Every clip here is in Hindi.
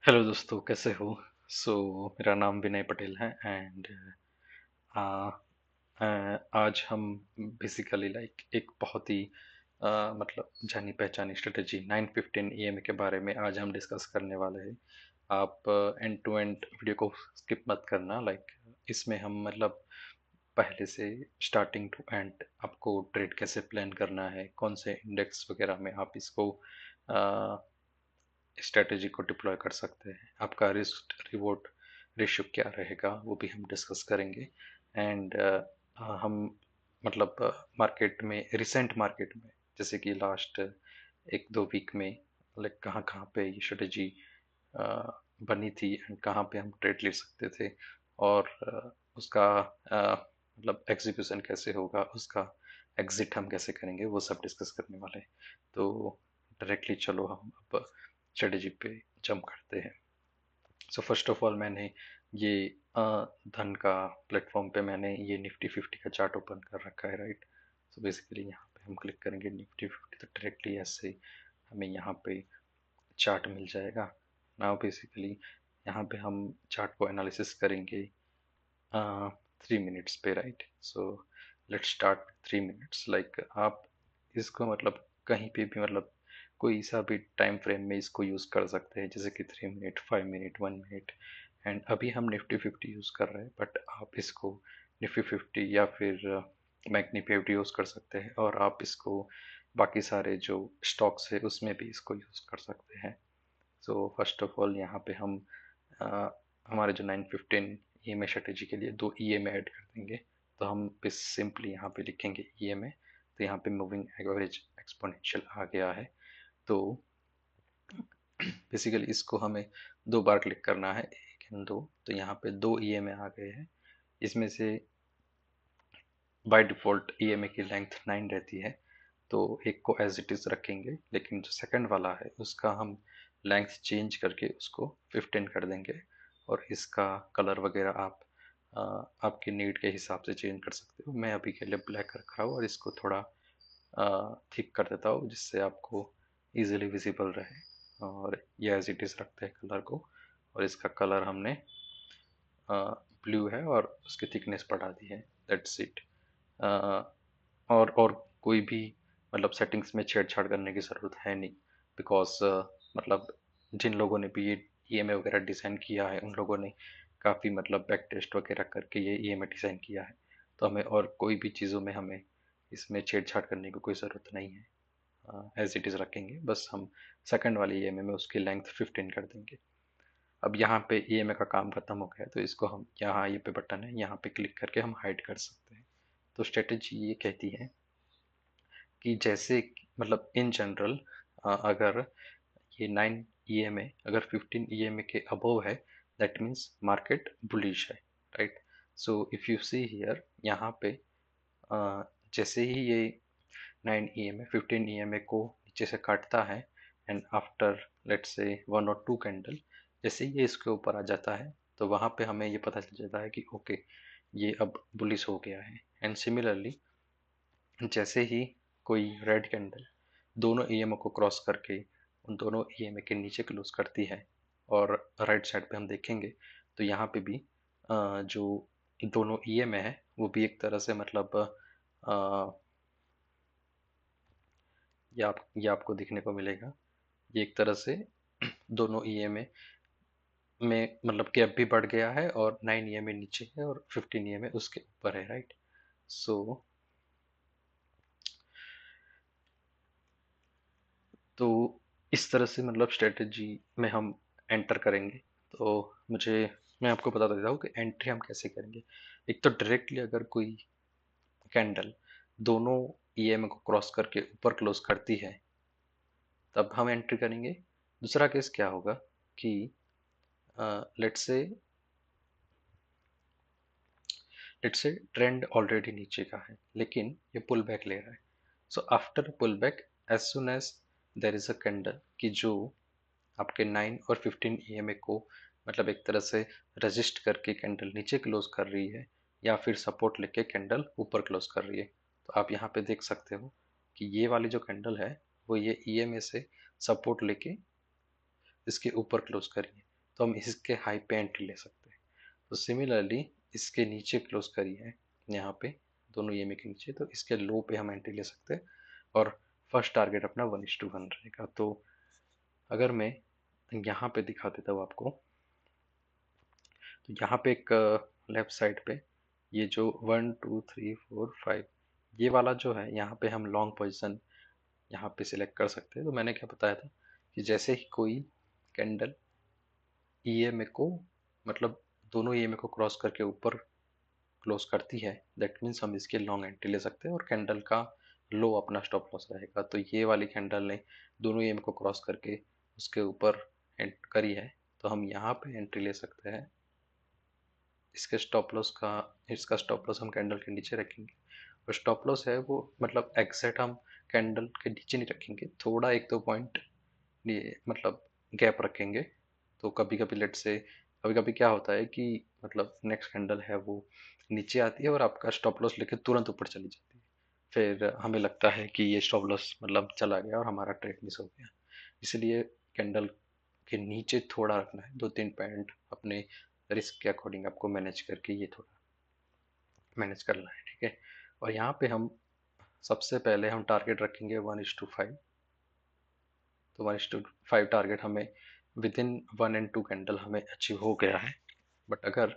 हेलो दोस्तों, कैसे हो? मेरा नाम विनय पटेल है एंड आज हम बेसिकली लाइक एक बहुत ही मतलब जानी पहचानी स्ट्रेटेजी 915 ईएमए के बारे में आज हम डिस्कस करने वाले हैं। आप एंड टू एंड वीडियो को स्किप मत करना। लाइक इसमें हम मतलब पहले से स्टार्टिंग टू एंड आपको ट्रेड कैसे प्लान करना है, कौन से इंडेक्स वगैरह में आप इसको स्ट्रेटेजी को डिप्लॉय कर सकते हैं, आपका रिस्क रिवॉर्ड रेशियो क्या रहेगा वो भी हम डिस्कस करेंगे। एंड हम मतलब मार्केट में, रिसेंट मार्केट में, जैसे कि लास्ट एक दो वीक में लाइक कहाँ कहाँ पे ये स्ट्रेटेजी बनी थी एंड कहाँ पे हम ट्रेड ले सकते थे, और उसका मतलब एग्जीक्यूशन कैसे होगा, उसका एग्जिट हम कैसे करेंगे, वो सब डिस्कस करने वाले हैं। तो डायरेक्टली चलो हम अब स्ट्रेटेजी पे जंप करते हैं। सो फर्स्ट ऑफ ऑल मैंने ये धन का प्लेटफॉर्म पे मैंने ये निफ्टी 50 का चार्ट ओपन कर रखा है, राइट। सो बेसिकली यहाँ पे हम क्लिक करेंगे निफ्टी 50 तो डायरेक्टली ऐसे हमें यहाँ पे चार्ट मिल जाएगा। नाउ बेसिकली यहाँ पे हम चार्ट को एनालिसिस करेंगे 3 मिनट्स पे, right. So let's start 3 minutes. Like आप इसको मतलब कहीं पे भी मतलब कोई सा भी टाइम फ्रेम में इसको यूज़ कर सकते हैं, जैसे कि 3 मिनट, 5 मिनट, 1 मिनट। एंड अभी हम निफ्टी 50 यूज़ कर रहे हैं, बट आप इसको निफ्टी 50 या फिर बैंक निफ्टी 50 यूज़ कर सकते हैं, और आप इसको बाकी सारे जो स्टॉक्स है उसमें भी इसको यूज़ कर सकते हैं। सो फर्स्ट ऑफ ऑल यहाँ पे हम अ, हमारे जो 915 ईएमए स्ट्रेटेजी के लिए दो ईएमए ऐड कर देंगे। तो हम पे सिंपली यहाँ पे लिखेंगे ईएमए। तो यहाँ पे मूविंग एवरेज एक्सपोनेंशियल आ गया है। तो बेसिकली इसको हमें दो बार क्लिक करना है, एक एंड दो। तो यहाँ पे दो ईएमए आ गए हैं। इसमें से बाय डिफ़ॉल्ट ईएमए की लेंथ 9 रहती है, तो एक को एज इट इज़ रखेंगे, लेकिन जो सेकंड वाला है उसका हम लेंथ चेंज करके उसको 15 कर देंगे। और इसका कलर वगैरह आप अ, आपकी नीड के हिसाब से चेंज कर सकते हो। मैं अभी के लिए ब्लैक रख रहा हूँ और इसको थोड़ा थिक कर देता हूँ जिससे आपको इजीली विजिबल रहे। और ये एज इट इज़ रखते हैं कलर को, और इसका कलर हमने ब्लू है और उसकी थिकनेस बढ़ा दी है। That's it. और कोई भी मतलब सेटिंग्स में छेड़छाड़ करने की ज़रूरत है नहीं, बिकॉज मतलब जिन लोगों ने भी ये ईएमए वगैरह डिज़ाइन किया है उन लोगों ने काफ़ी मतलब बैक टेस्ट वगैरह करके ये ईएमए डिज़ाइन किया है। तो हमें और कोई भी चीज़ों में हमें इसमें छेड़छाड़ करने की कोई ज़रूरत नहीं है। एज इट इज़ रखेंगे, बस हम सेकंड वाले ईएमए में उसकी लेंथ 15 कर देंगे। अब यहाँ पे ईएमए का काम खत्म हो गया है, तो इसको हम यहाँ ये पे बटन है, यहाँ पे क्लिक करके हम हाइड कर सकते हैं। तो स्ट्रेटेजी ये कहती है कि जैसे मतलब इन जनरल अगर ये 9 ईएमए अगर 15 ईएमए के अबव है, दैट मीन्स मार्केट बुलिश है, right. So if you see here, यहाँ पे जैसे ही ये 9 ईएमए 15 ईएमए को नीचे से काटता है, एंड आफ्टर लेट्स से 1 और 2 कैंडल, जैसे ही ये इसके ऊपर आ जाता है, तो वहाँ पे हमें ये पता चल जाता है कि ओके, ये अब बुलिश हो गया है। एंड सिमिलरली जैसे ही कोई रेड कैंडल दोनों ईएमओ को क्रॉस करके उन दोनों ईएमए के नीचे क्लोज करती है, और राइट साइड पे हम देखेंगे तो यहाँ पे भी जो दोनों ईएमए है वो भी एक तरह से मतलब ये आपको दिखने को मिलेगा। ये एक तरह से दोनों ईएमए में मतलब गैप भी बढ़ गया है, और 9 ईएमए नीचे है और 15 ईएमए उसके ऊपर है, राइट। सो तो इस तरह से मतलब स्ट्रेटजी में हम एंटर करेंगे। तो मुझे मैं आपको बता देता हूँ कि एंट्री हम कैसे करेंगे। एक तो डायरेक्टली अगर कोई कैंडल दोनों ईएमए को क्रॉस करके ऊपर क्लोज करती है, तब हम एंट्री करेंगे। दूसरा केस क्या होगा कि लेट्स से ट्रेंड ऑलरेडी नीचे का है, लेकिन ये पुल बैक ले रहा है। So after pull back, as soon as there is a candle कि जो आपके 9 और 15 ईएमए को मतलब एक तरह से रजिस्ट करके कैंडल नीचे क्लोज कर रही है, या फिर सपोर्ट लेके कैंडल ऊपर क्लोज कर रही है। तो आप यहाँ पे देख सकते हो कि ये वाली जो कैंडल है वो ये ईएमए से सपोर्ट लेके इसके ऊपर क्लोज कर रही है। तो हम इसके हाई पे एंट्री ले सकते हैं। तो सिमिलरली इसके नीचे क्लोज करिए यहाँ पे, दोनों EMA के नीचे, तो इसके लो पे हम एंट्री ले सकते हैं और फर्स्ट टारगेट अपना 1:1 रहेगा। तो अगर मैं यहाँ पे दिखा देता हूँ आपको, तो यहाँ पे एक लेफ्ट साइड पे ये जो 1 2 3 4 5 ये वाला जो है, यहाँ पे हम लॉन्ग पोजीशन यहाँ पे सिलेक्ट कर सकते हैं। तो मैंने क्या बताया था कि जैसे ही कोई कैंडल EMA को, मतलब दोनों EMA को क्रॉस करके ऊपर क्लोज करती है, दैट मीन्स हम इसके लॉन्ग एंट्री ले सकते हैं और कैंडल का लो अपना स्टॉप लॉस रहेगा। तो ये वाली कैंडल ने दोनों EMA को क्रॉस करके उसके ऊपर एंट करी है, तो हम यहाँ पे एंट्री ले सकते हैं। इसके स्टॉप लॉस का, इसका स्टॉप लॉस हम कैंडल के नीचे रखेंगे और स्टॉप लॉस है वो मतलब एग्जैक्ट हम कैंडल के नीचे नहीं रखेंगे, थोड़ा 1-2 पॉइंट मतलब गैप रखेंगे। तो कभी कभी लेट से, कभी कभी क्या होता है कि मतलब नेक्स्ट कैंडल है वो नीचे आती है और आपका स्टॉप लॉस लेके तुरंत ऊपर चली जाती है, फिर हमें लगता है कि ये स्टॉप लॉस मतलब चला गया और हमारा ट्रेड मिस हो गया। इसलिए कैंडल के नीचे थोड़ा रखना है, 2-3 पॉइंट अपने रिस्क के अकॉर्डिंग आपको मैनेज करके ये थोड़ा मैनेज करना है, ठीक है। और यहाँ पे हम सबसे पहले हम टारगेट रखेंगे 1:5। तो 1:5 टारगेट हमें विद इन 1 और 2 कैंडल हमें अचीव हो गया है। बट अगर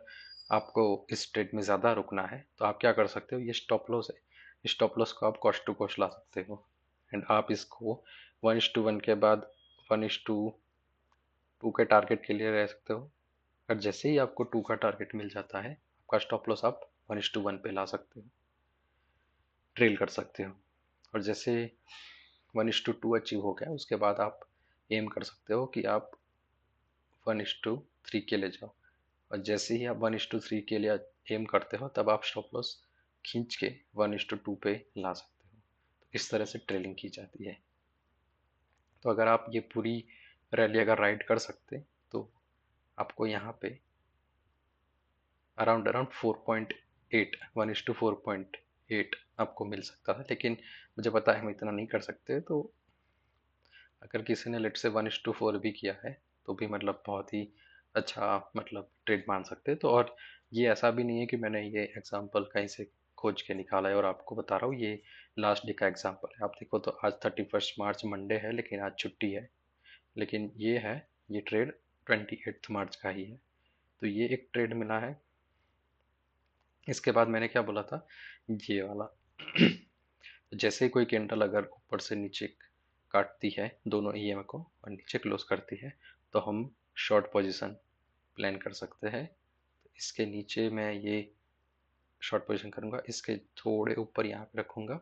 आपको इस ट्रेड में ज़्यादा रुकना है तो आप क्या कर सकते हो, ये स्टॉप लॉस है, इस स्टॉप लॉस को आप कॉस्ट टू कॉस्ट ला सकते हो एंड आप इसको 1:1 के बाद 1:2 के टारगेट के लिए रह सकते हो। और जैसे ही आपको 2 का टारगेट मिल जाता है, आपका स्टॉप लॉस आप 1:1 पे ला सकते हो, ट्रेल कर सकते हो। और जैसे 1:2 अचीव हो गया, उसके बाद आप एम कर सकते हो कि आप 1:3 के लिए जाओ। और जैसे ही आप 1:3 के लिए एम करते हो, तब आप स्टॉप लॉस खींच के 1:2 पे ला सकते हो। तो इस तरह से ट्रेलिंग की जाती है। तो अगर आप ये पूरी रैली अगर राइड कर सकते, तो आपको यहाँ पे अराउंड अराउंड 4.8, 1:4.8 आपको मिल सकता था। लेकिन मुझे पता है हम इतना नहीं कर सकते, तो अगर किसी ने लेट से 1:4 भी किया है तो भी मतलब बहुत ही अच्छा मतलब ट्रेड मान सकते हैं। तो और ये ऐसा भी नहीं है कि मैंने ये एग्जांपल कहीं से खोज के निकाला है और आपको बता रहा हूँ, ये लास्ट डे का एग्जांपल है। आप देखो तो आज 31 मार्च मंडे है, लेकिन आज छुट्टी है, लेकिन ये है, ये ट्रेड 28 मार्च का ही है। तो ये एक ट्रेड मिला है। इसके बाद मैंने क्या बोला था, ये वाला जैसे ही कोई कैंडल अगर ऊपर से नीचे काटती है दोनों EM को और नीचे क्लोज करती है, तो हम शॉर्ट पोजीशन प्लान कर सकते हैं। तो इसके नीचे मैं ये शॉर्ट पोजीशन करूंगा, इसके थोड़े ऊपर यहाँ पे रखूंगा।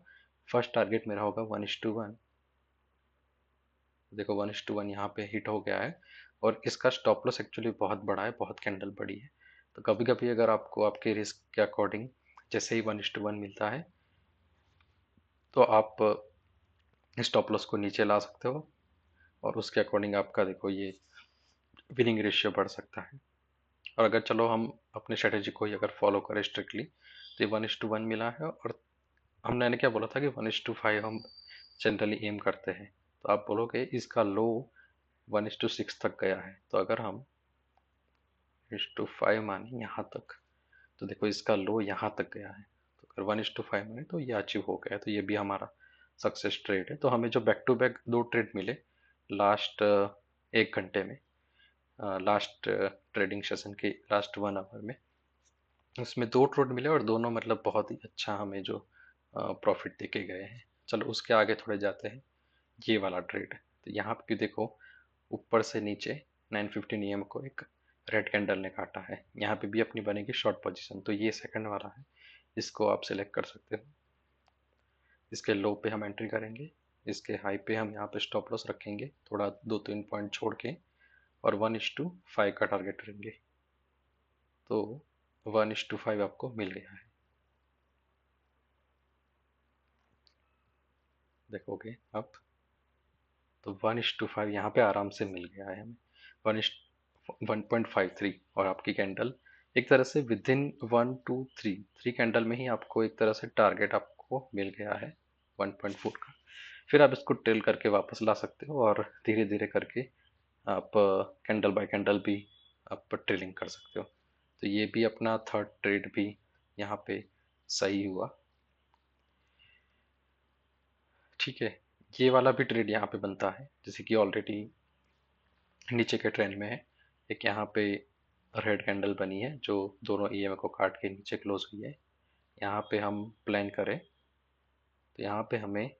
फर्स्ट टारगेट मेरा होगा 1:1। देखो 1:1 यहाँ पे हिट हो गया है और इसका स्टॉप लॉस एक्चुअली बहुत बड़ा है, बहुत कैंडल बड़ी है। तो कभी कभी अगर आपको आपके रिस्क के अकॉर्डिंग जैसे ही 1:1 मिलता है, तो आप स्टॉप लॉस को नीचे ला सकते हो और उसके अकॉर्डिंग आपका देखो ये विनिंग रेशियो बढ़ सकता है। और अगर चलो हम अपने स्ट्रेटेजी को ही अगर फॉलो करें स्ट्रिक्टली, तो ये 1:1 मिला है और हमने क्या बोला था कि 1:5 हम जनरली एम करते हैं। तो आप बोलोगे इसका लो 1:6 तक गया है, तो अगर हम 1:5 माने यहाँ तक, तो देखो इसका लो यहाँ तक गया है। तो अगर 1:5 माने तो ये अचीव हो गया है, तो ये भी हमारा सक्सेस ट्रेड है। तो हमें जो बैक टू बैक 2 ट्रेड मिले लास्ट 1 घंटे में, लास्ट ट्रेडिंग सेशन के लास्ट 1 आवर में, उसमें 2 ट्रेड मिले और दोनों मतलब बहुत ही अच्छा हमें जो प्रॉफिट देके गए हैं। चलो उसके आगे थोड़े जाते हैं। ये वाला ट्रेड, तो यहाँ पे देखो ऊपर से नीचे 9:15 AM को एक रेड कैंडल ने काटा है, यहाँ पे भी अपनी बनेगी शॉर्ट पोजीशन। तो ये सेकंड वाला है, इसको आप सिलेक्ट कर सकते हो। इसके लो पे हम एंट्री करेंगे, इसके हाई पे हम यहाँ पे स्टॉप लॉस रखेंगे थोड़ा 2-3 पॉइंट छोड़ के और 1:5 का टारगेट करेंगे। तो 1:5 आपको मिल गया है, देखोगे आप। तो 1:5 यहाँ पे आराम से मिल गया है हमें, 1.53। और आपकी कैंडल एक तरह से विद इन 1 2 3 कैंडल में ही आपको एक तरह से टारगेट आपको मिल गया है 1.4 का। फिर आप इसको ट्रेल करके वापस ला सकते हो और धीरे धीरे करके आप कैंडल बाय कैंडल भी आप ट्रेलिंग कर सकते हो। तो ये भी अपना थर्ड ट्रेड भी यहाँ पे सही हुआ। ठीक है, ये वाला भी ट्रेड यहाँ पे बनता है, जैसे कि ऑलरेडी नीचे के ट्रेंड में है। एक यहाँ पे रेड कैंडल बनी है जो दोनों ईएमए को काट के नीचे क्लोज हुई है। यहाँ पे हम प्लान करें तो यहाँ पे हमें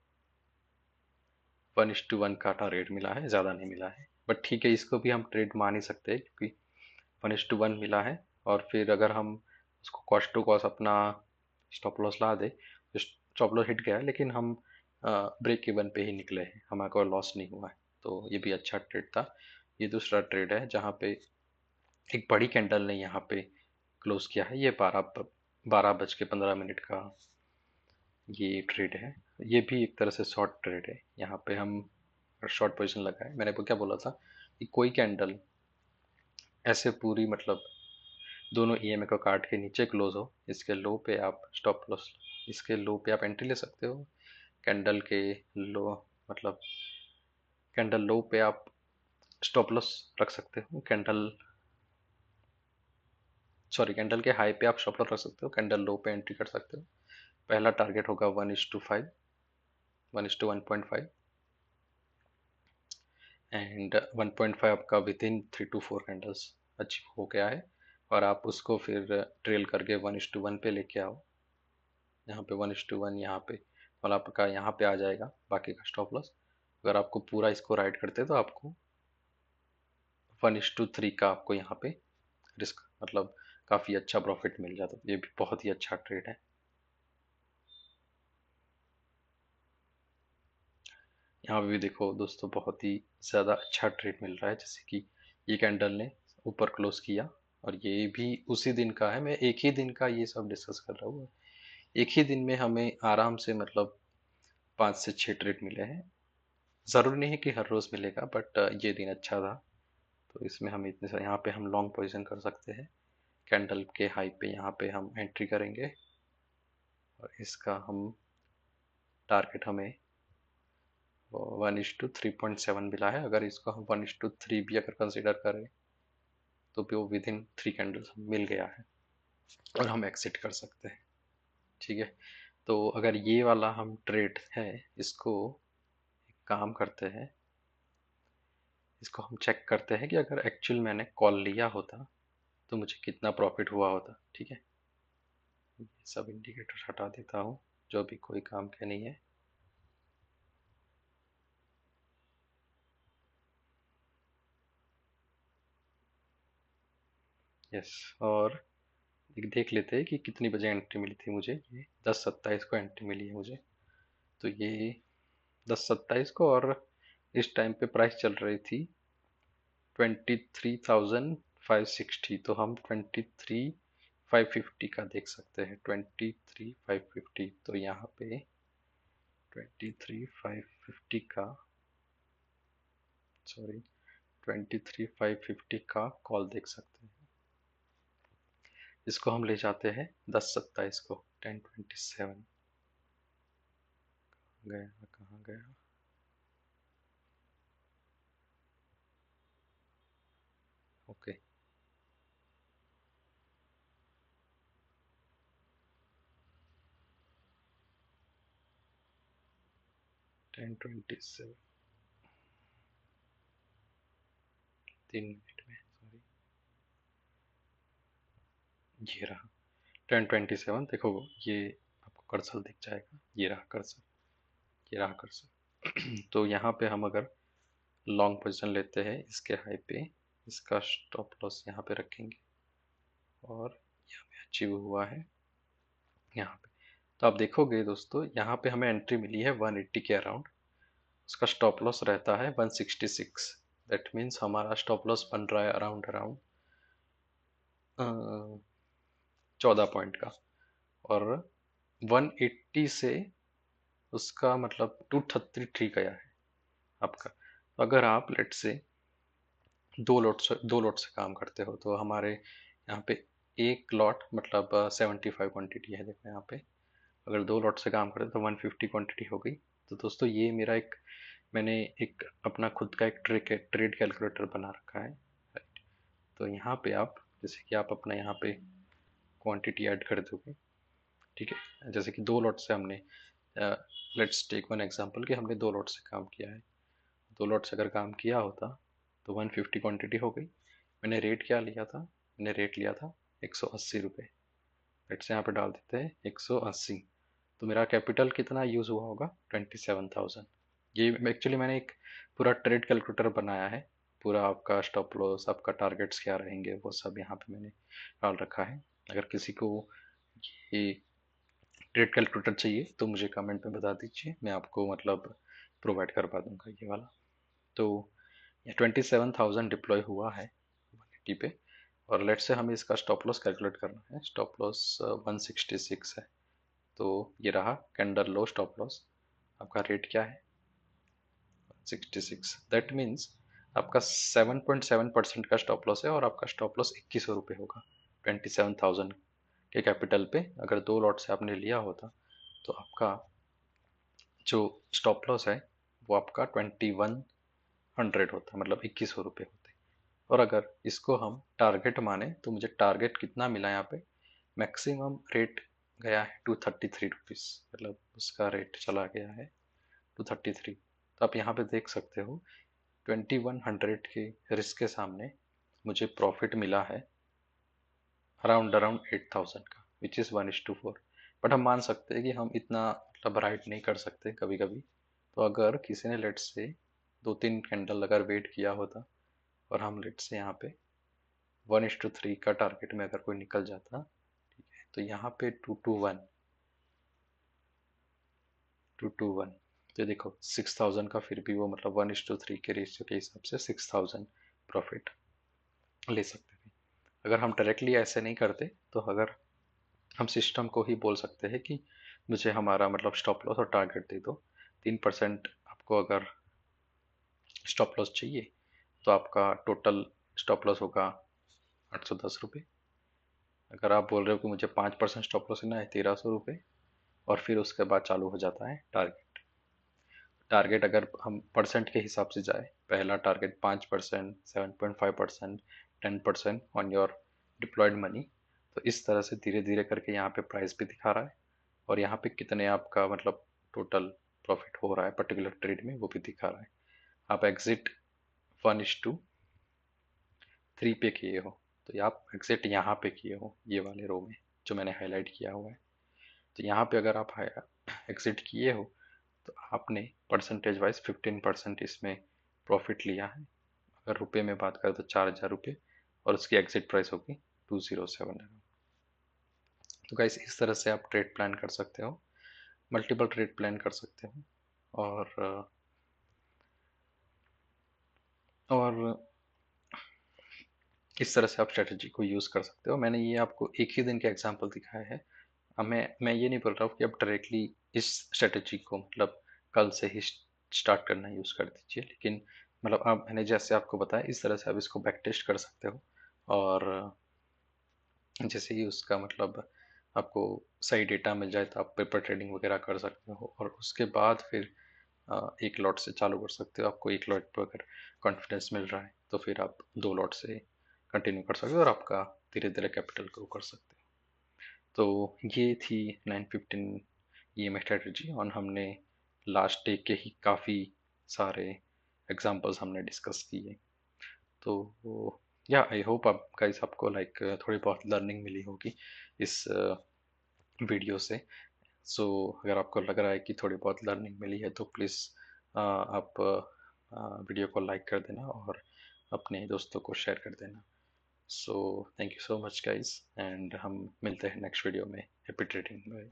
1:1 का रेट मिला है, ज़्यादा नहीं मिला है, बट ठीक है, इसको भी हम ट्रेड मान ही सकते हैं क्योंकि 1:1 मिला है। और फिर अगर हम उसको कॉस्ट टू कॉस्ट अपना स्टॉप लॉस ला दे, तो स्टॉप लॉस हिट गया है लेकिन हम ब्रेक इवन पे ही निकले हैं, हमारा कोई लॉस नहीं हुआ है, तो ये भी अच्छा ट्रेड था। ये दूसरा ट्रेड है जहाँ पे एक बड़ी कैंडल ने यहाँ पे क्लोज किया है, ये 12:15 का ये ट्रेड है। ये भी एक तरह से शॉर्ट ट्रेड है। यहाँ पे हम शॉर्ट पोजीशन लगाए, मैंने वो क्या बोला था कि कोई कैंडल ऐसे पूरी मतलब दोनों ईएमए को काट के नीचे क्लोज हो, इसके लो पे आप स्टॉप लॉस, इसके लो पे आप एंट्री ले सकते हो। कैंडल के लो मतलब कैंडल लो पे आप स्टॉप लॉस रख सकते हो, कैंडल के हाई पे आप स्टॉप लॉस रख सकते हो, कैंडल लो पे एंट्री कर सकते हो। पहला टारगेट होगा 1:5, 1:1.5, एंड 1.5 आपका with in 3 to 4 candles achieve हो गया है। और आप उसको फिर ट्रेल करके 1:1 पे लेके आओ। यहाँ पे 1:1 यहाँ पे और आपका यहाँ पे आ जाएगा बाकी का स्टॉप लॉस। अगर आपको पूरा इसको राइड करते तो आपको 1:3 का आपको यहाँ पे रिस्क मतलब काफ़ी अच्छा प्रॉफिट मिल जाता, ये भी बहुत ही अच्छा ट्रेड है। यहाँ पे भी देखो दोस्तों, बहुत ही ज़्यादा अच्छा ट्रेड मिल रहा है, जैसे कि ये कैंडल ने ऊपर क्लोज किया और ये भी उसी दिन का है। मैं एक ही दिन का ये सब डिस्कस कर रहा हूँ। एक ही दिन में हमें आराम से मतलब 5 से 6 ट्रेड मिले हैं। ज़रूरी नहीं है कि हर रोज़ मिलेगा, बट ये दिन अच्छा था, तो इसमें हम इतने सारे यहाँ पे हम लॉन्ग पोजीशन कर सकते हैं। कैंडल के हाई पे यहाँ पे हम एंट्री करेंगे और इसका हम टारगेट हमें 1:3.7 मिला है। अगर इसको हम 1:3 भी अगर कंसिडर करें तो भी वो विद इन 3 कैंडल्स मिल गया है और हम एक्सिट कर सकते हैं। ठीक है, तो अगर ये वाला हम ट्रेड है, इसको एक काम करते हैं, इसको हम चेक करते हैं कि अगर एक्चुअल मैंने कॉल लिया होता तो मुझे कितना प्रॉफिट हुआ होता। ठीक है, ये सब इंडिकेटर हटा देता हूँ जो भी कोई काम के नहीं है। यस, और देख लेते हैं कि कितनी बजे एंट्री मिली थी मुझे। ये 10:27 को एंट्री मिली है मुझे, तो ये 10:27 को, और इस टाइम पे प्राइस चल रही थी 23,560, तो हम 23,550 का देख सकते हैं। 23,550, तो यहाँ पे 23,550 का, सॉरी, 23,550 का कॉल देख सकते हैं। इसको हम ले जाते हैं 10:27 को, 10:27 गया, कहाँ गया, ओके, 10:27, 3 मिनट में, सॉरी, ये रहा 10:27। देखो ये आपको कर्सर दिख जाएगा, ये रहा कर्सर, ये रहा कर्सर। तो यहाँ पे हम अगर लॉन्ग पोजीशन लेते हैं इसके हाई पे, इसका स्टॉप लॉस यहाँ पे रखेंगे और ये हमें अचीव हुआ है यहाँ पे। तो आप देखोगे दोस्तों, यहाँ पे हमें एंट्री मिली है 180 के अराउंड, उसका स्टॉप लॉस रहता है 166। दैट मीन्स हमारा स्टॉप लॉस बन रहा है अराउंड अराउंड 14 पॉइंट का, और 180 से उसका मतलब 233 गया है आपका। तो अगर आप लेट से दो लॉट से काम करते हो तो हमारे यहाँ पे एक लॉट मतलब 75 क्वांटिटी है, देखो यहाँ पे अगर 2 लॉट से काम करते तो 150 क्वांटिटी हो गई। तो दोस्तों ये मेरा एक, मैंने एक अपना खुद का एक ट्रेड कैलकुलेटर बना रखा है, राइट। तो यहाँ पे आप जैसे कि आप अपना यहाँ पे क्वांटिटी ऐड कर दोगे, ठीक है। जैसे कि 2 लॉट से हमने, लेट्स टेक वन एग्जांपल कि हमने 2 लॉट से काम किया है। 2 लॉट से अगर काम किया होता तो 150 क्वांटिटी हो गई। मैंने रेट क्या लिया था? मैंने रेट लिया था 180 रुपये। लेट्स यहाँ पे डाल देते हैं 180। तो मेरा कैपिटल कितना यूज़ हुआ होगा? 27,000। ये एक्चुअली मैंने एक पूरा ट्रेड कैलकुलेटर बनाया है। पूरा आपका स्टॉप लॉस, आपका टारगेट्स क्या रहेंगे, वो सब यहाँ पे मैंने डाल रखा है। अगर किसी को ये ट्रेड कैलकुलेटर चाहिए तो मुझे कमेंट में बता दीजिए, मैं आपको मतलब प्रोवाइड करवा दूंगा ये वाला। तो ये 27,000 डिप्लॉय हुआ है 180 पे। और लेट से हमें इसका स्टॉप लॉस कैलकुलेट करना है। स्टॉप लॉस 166 है। तो ये रहा कैंडल लो स्टॉप लॉस। आपका रेट क्या है? 166। दैट मीन्स आपका 7.7% का स्टॉप लॉस है और आपका स्टॉप लॉस 2100 रुपये होगा 27,000 के कैपिटल पे। अगर 2 लॉट से आपने लिया होता तो आपका जो स्टॉप लॉस है वो आपका 2100 होता, मतलब 2100 रुपये होते। और अगर इसको हम टारगेट माने तो मुझे टारगेट कितना मिला यहाँ पे? मैक्सिमम रेट गया है 233 रुपीज़, मतलब उसका रेट चला गया है 233। तो आप यहाँ पे देख सकते हो 2100 के रिस्क के सामने मुझे प्रॉफिट मिला है अराउंड अराउंड 8000 का, विच इज़ 1:4। बट हम मान सकते हैं कि हम इतना मतलब राइट नहीं कर सकते कभी कभी। तो अगर किसी ने लेट से 2-3 कैंडल अगर वेट किया होता और हम लेट से यहाँ पे 1:3 का टारगेट में अगर कोई निकल जाता, ठीक है, तो यहाँ पे 221 तो देखो 6000 का फिर भी वो मतलब 1:3 के रेशियो के हिसाब से 6000 प्रॉफिट ले सकते थे। अगर हम डायरेक्टली ऐसे नहीं करते तो अगर हम सिस्टम को ही बोल सकते हैं कि मुझे हमारा मतलब स्टॉप लॉस और टारगेट दे दो, 3% आपको अगर स्टॉप लॉस चाहिए तो आपका टोटल स्टॉप लॉस होगा 810 रुपये। अगर आप बोल रहे हो कि मुझे 5% स्टॉप लॉस लेना है, 1300 रुपये। और फिर उसके बाद चालू हो जाता है टारगेट। टारगेट अगर हम परसेंट के हिसाब से जाए, पहला target 5%, 7.5%, 10% on your deployed money. तो इस तरह से धीरे धीरे करके यहाँ पे प्राइस भी दिखा रहा है और यहाँ पे कितने आपका मतलब टोटल प्रॉफिट हो रहा है पर्टिकुलर ट्रेड में, वो भी दिखा रहा है। आप एग्जिट 1:3 पे किए हो तो ये आप एग्जिट यहाँ पे किए हो, ये वाले रो में जो मैंने हाईलाइट किया हुआ है। तो यहाँ पे अगर आप एग्जिट किए हो तो आपने परसेंटेज वाइज 15% इसमें प्रॉफिट लिया है। अगर रुपए में बात करें तो 4000 रुपये और उसकी एग्जिट प्राइस होगी 207। तो गाइस इस तरह से आप ट्रेड प्लान कर सकते हो, मल्टीपल ट्रेड प्लान कर सकते हो। और इस तरह से आप स्ट्रेटजी को यूज़ कर सकते हो। मैंने ये आपको एक ही दिन के एग्जांपल दिखाए हैं। मैं ये नहीं बोल रहा हूँ कि आप डायरेक्टली इस स्ट्रेटजी को मतलब कल से ही स्टार्ट करना यूज़ कर दीजिए, लेकिन मतलब आप मैंने जैसे आपको बताया इस तरह से आप इसको बैक टेस्ट कर सकते हो। और जैसे ही उसका मतलब आपको सही डेटा मिल जाए तो आप पेपर ट्रेडिंग वगैरह कर सकते हो और उसके बाद फिर एक लॉट से चालू कर सकते हो। आपको एक लॉट पर अगर कॉन्फिडेंस मिल रहा है तो फिर आप 2 लॉट से कंटिन्यू कर सकते हो और आपका धीरे धीरे कैपिटल ग्रो कर सकते हो। तो ये थी 915 EMI स्ट्रेटजी और हमने लास्ट डे के ही काफ़ी सारे एग्जांपल्स हमने डिस्कस किए। तो या आई होप आप गाइस आपको लाइक थोड़ी बहुत लर्निंग मिली होगी इस वीडियो से। सो अगर आपको लग रहा है कि थोड़ी बहुत लर्निंग मिली है तो प्लीज़ आप वीडियो को लाइक कर देना और अपने दोस्तों को शेयर कर देना। So thank you so much guys and हम मिलते हैं नेक्स्ट वीडियो में। Happy trading. बाय।